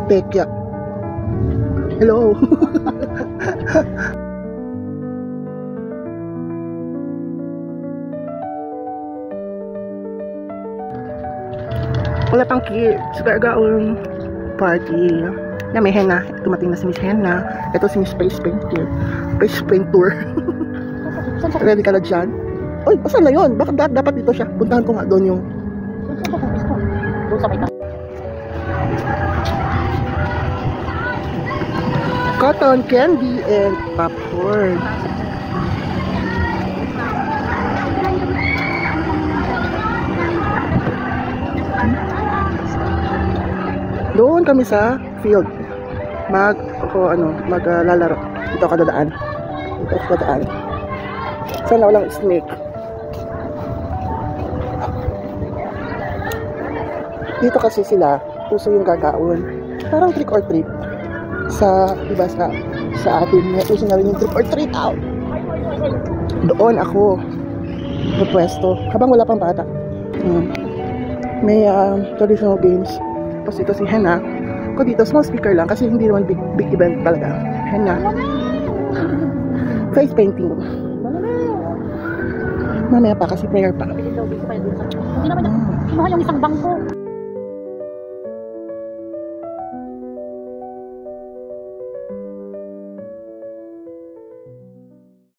Tekya. Hello. Wala pang kids. Gagaon party. Na may henna. Tumating na si Miss Henna. Ito si Miss Face Painter. Face Painter. Ready ka na dyan? Uy, saan na yun? Bakit dapat dito siya? Puntahan ko nga doon yung... Doon sa may cotton candy and popcorn. Doon kami sa field. Maglalaro. Dito ako dadaan. Sana walang snake. Dito kasi sila, puso yung gagaon. Parang trick or treat. Diba sa atin, may puso na rin yung trick or treat out. Doon ako pwesto. Habang wala pang bata. May traditional games. Tapos ito si Henna. Ako dito, small speaker lang kasi hindi naman big event talaga. Henna. Face painting. Mamaya pa kasi prayer pa. Hindi naman kinuha yung isang bangko.